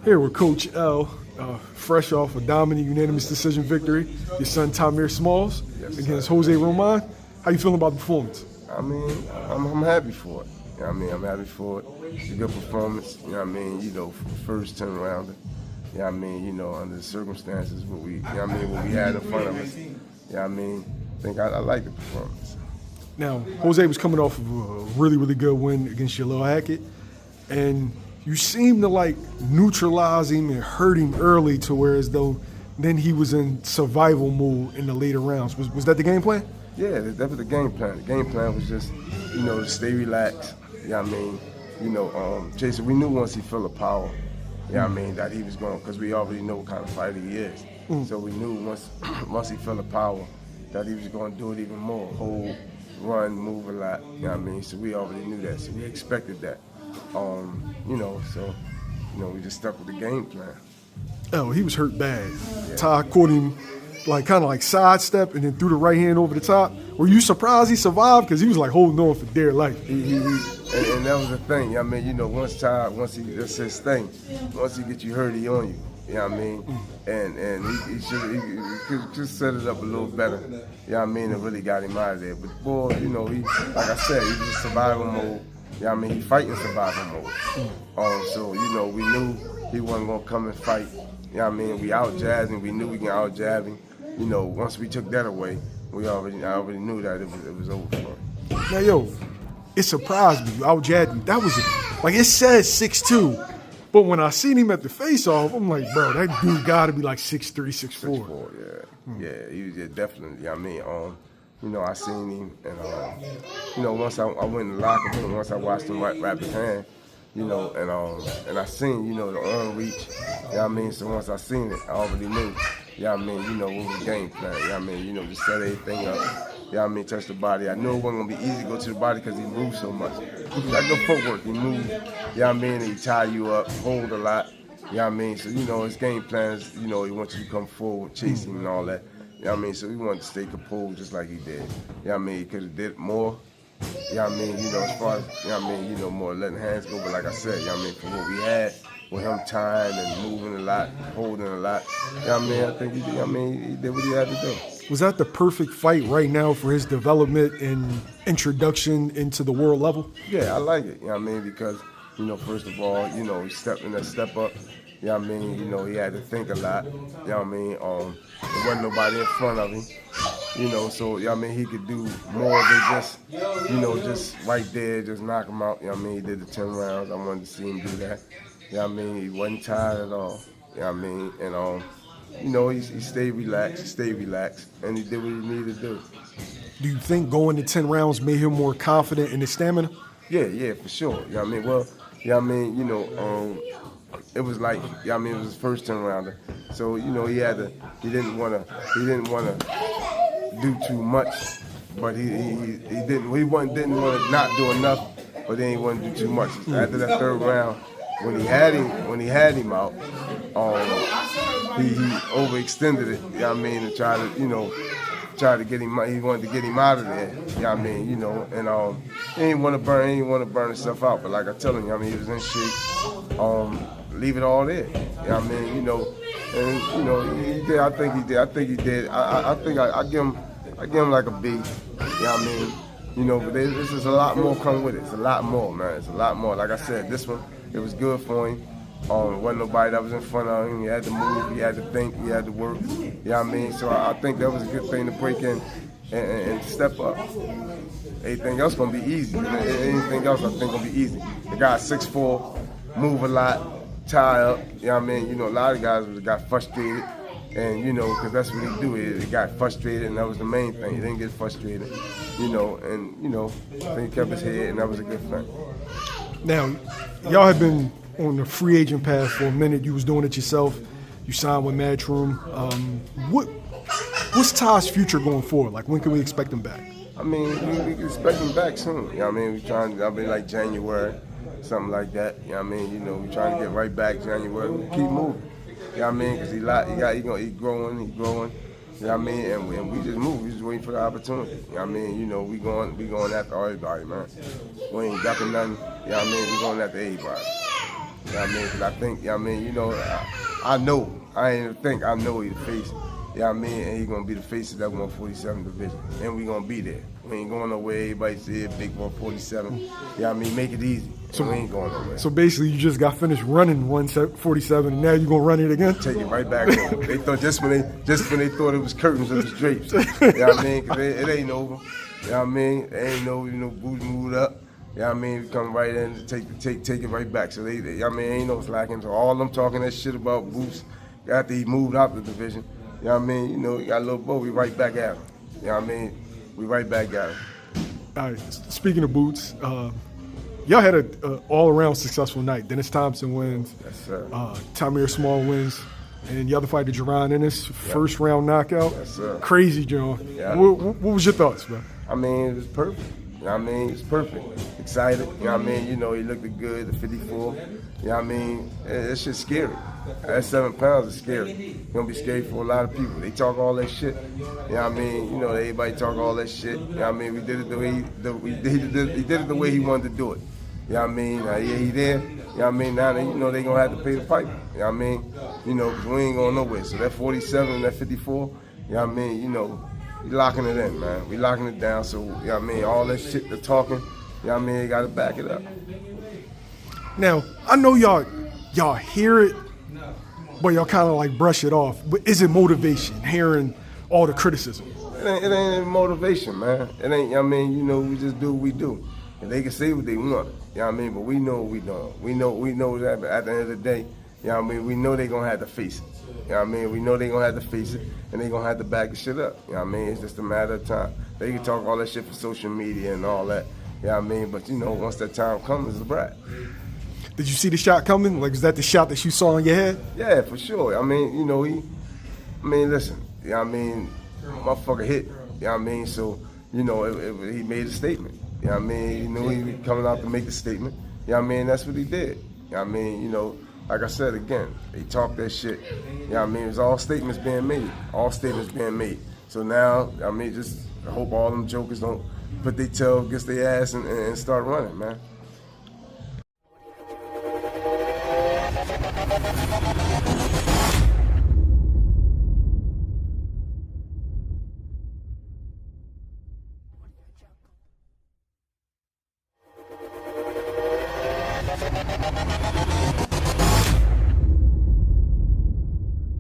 Here with Coach L, fresh off a dominant unanimous decision victory. Your son Tahmir Smalls against Jose Roman. How you feeling about the performance? I mean, I'm happy for it. You know what I mean? I'm happy for it. It's a good performance. You know what I mean? You know, for the first 10 rounder. You know what I mean? You know, under the circumstances, what we had in front of us. You know what I mean? I think I like the performance. Now, Jose was coming off of a really, really good win against Jalil Hackett, and you seem to like neutralize him and hurt him early to where as though then he was in survival mode in the later rounds. Was that the game plan? Yeah, that was the game plan. The game plan was just, you know, to stay relaxed. You know what I mean? You know, Jason, we knew once he felt the power, you know what I mean, that he was going, because we already know what kind of fighter he is. So we knew once he felt the power that he was going to do it even more. Hold, run, move a lot, you know what I mean? So we already knew that, so we expected that. You know, so, you know, we just stuck with the game plan. Oh, he was hurt bad. Yeah. Ty caught him kind of like sidestep and then threw the right hand over the top. Were you surprised he survived? Because he was like holding on for dear life. And that was the thing. I mean, you know, that's his thing. Once he gets you hurt, he on you. You know what I mean? And he could just set it up a little better. You know what I mean? And really got him out of there. But boy, you know, like I said, he was in survival mode. You know what I mean? He fighting survival mode. So, you know, we knew he wasn't going to come and fight. You know what I mean? We out-jabbed him. We knew we can out-jab him. You know, once we took that away, I already knew that it was over for him. Now, yo, it surprised me. You out-jabbed him. That was, like, it says 6'2", but when I seen him at the face-off, I'm like, bro, that dude got to be like 6'3", 6'4". 6'4", yeah. Yeah, he was definitely, I mean, you know, I seen him, and, you know, once I went in the locker room, once I watched him wrap his hand, you know, and I seen, you know, the arm reach, you know what I mean? So once I seen it, I already knew, you know what I mean, you know, what was the game plan, you know what I mean? You know, just set everything up, you know what I mean, touch the body. I knew it wasn't going to be easy to go to the body because he moved so much. Like the footwork, he moved, you know what I mean, and he tie you up, hold a lot, you know what I mean? So, you know, his game plan is, you know, he wants you to come forward, chase him and all that. You know what I mean? So we wanted to stay composed just like he did. You know what I mean? He could have did more. You know what I mean? You know, as far as, you know what I mean, you know, more letting hands go. But like I said, you know what I mean, from what we had, with him tying and moving a lot, holding a lot, you know what I mean? I think he did, he did what he had to do. Was that the perfect fight right now for his development and introduction into the world level? Yeah, I like it, you know what I mean? Because, you know, first of all, you know, he stepped in that step up. You know what I mean? You know, he had to think a lot. You know what I mean? There wasn't nobody in front of him. You know, so, you know what I mean? He could do more than just, you know, just right there, just knock him out. You know what I mean? He did the 10 rounds. I wanted to see him do that. You know what I mean? He wasn't tired at all. You know what I mean? And, you know, he stayed relaxed, and he did what he needed to do. Do you think going to 10 rounds made him more confident in his stamina? Yeah, for sure. You know what I mean? Well, you know what I mean? You know, it was like, you know what I mean, it was his first 10 rounder. So, you know, he didn't want to do too much, but he didn't want to not do enough, but then he wanted to do too much. After that third round, when he had him out, he overextended it, you know what I mean, and tried to get him, he wanted to get him out of there, you know what I mean, you know, and he didn't want to burn himself out, but like I tell him, you know what I mean, he was in shape, leave it all there, you know what I mean, you know, and, you know, he did, I think he did, I think I give him like a B, you know what I mean, you know, but this is a lot more come with it, it's a lot more, man, it's a lot more, like I said, this one, it was good for him. Wasn't nobody that was in front of him. He had to move, he had to think, he had to work. You know what I mean? So I think that was a good thing to break in and step up. Anything else gonna be easy. Anything else I think gonna be easy. The guy's 6'4", move a lot, tie up. You know what I mean? You know, a lot of guys got frustrated. And, you know, because that's what he do. He got frustrated, and that was the main thing. He didn't get frustrated, you know, and, you know, I think he kept his head, and that was a good thing. Now, y'all have been on the free agent path for a minute. You was doing it yourself. You signed with Matchroom. What's Ty's future going forward? Like, when can we expect him back? I mean, we can expect him back soon. You know what I mean? I'll be like January, something like that. You know what I mean? You know, we're trying to get right back January. We keep moving. You know what I mean? Because he's growing. You know what I mean? And we just move. We just waiting for the opportunity. You know what I mean? You know, we going after everybody, man. We ain't ducking nothing. You know what I mean? We going after everybody. You know what I mean? Because I think, you know what I mean, you know, I ain't even think, I know he the face. You know what I mean? And he gonna be the face of that 147 division. And we gonna be there. We ain't going nowhere. Everybody say big 147. You know what I mean? Make it easy. So we ain't going nowhere. So basically, you just got finished running 147, and now you gonna run it again? Take it right back over. They thought just when they thought it was curtains, it was drapes. You know what I mean? 'Cause it ain't over. You know what I mean? It ain't no, you know, boots moved up. You know what I mean? We come right in and take it right back. So they you know what I mean? Ain't no slacking. So all them talking that shit about Boots after he moved out the division. You know what I mean? You know, he got a little boy, we right back at him. You know what I mean? We right back at him. All right, speaking of Boots, y'all had an all-around successful night. Dennis Thompson wins. Yes, sir. Tahmir Small wins. And the other fighter, Jaron Ennis, first round knockout. Yes, sir. Crazy, John. Yeah. What was your thoughts, man? I mean, it was perfect. You know what I mean? It's perfect. Excited. You know what I mean? You know, he looked good at 54. You know what I mean? That shit's scary. That 7 pounds is scary. It's gonna be scary for a lot of people. They talk all that shit. You know what I mean? You know, everybody talk all that shit. You know what I mean? We did it the way he did it the way he wanted to do it. You know what I mean? Yeah, he there. You know what I mean? Now they, you know, they gonna have to pay the piper. You know what I mean? You know, 'cause we ain't going nowhere. So that 47 and that 54, you know what I mean? You know, we locking it in, man. We locking it down. So, you know what I mean? All that shit they're talking, you know what I mean? They gotta back it up. Now, I know y'all hear it, but y'all kind of like brush it off. But is it motivation, hearing all the criticism? It ain't motivation, man. It ain't, you know what I mean? You know, we just do what we do. And they can say what they want, you know what I mean? But we know what we doing. We know that at the end of the day, you know what I mean? We know they gonna have to face it. You know what I mean? We know they gonna have to face it, and they gonna have to back the shit up. You know what I mean? It's just a matter of time. They can talk all that shit for social media and all that. You know what I mean? But you know, once that time comes, it's a wrap. Did you see the shot coming? Like, is that the shot that you saw in your head? Yeah, for sure. I mean, you know, listen, you know what I mean? Motherfucker hit, you know what I mean? So, you know, he made a statement. You know what I mean? You know, he was coming out to make the statement. You know what I mean? That's what he did. You know what I mean? You know, like I said again, they talk that shit. You know what I mean? It's all statements being made. All statements being made. So now, I mean, just I hope all them jokers don't put their tail against their ass and start running, man.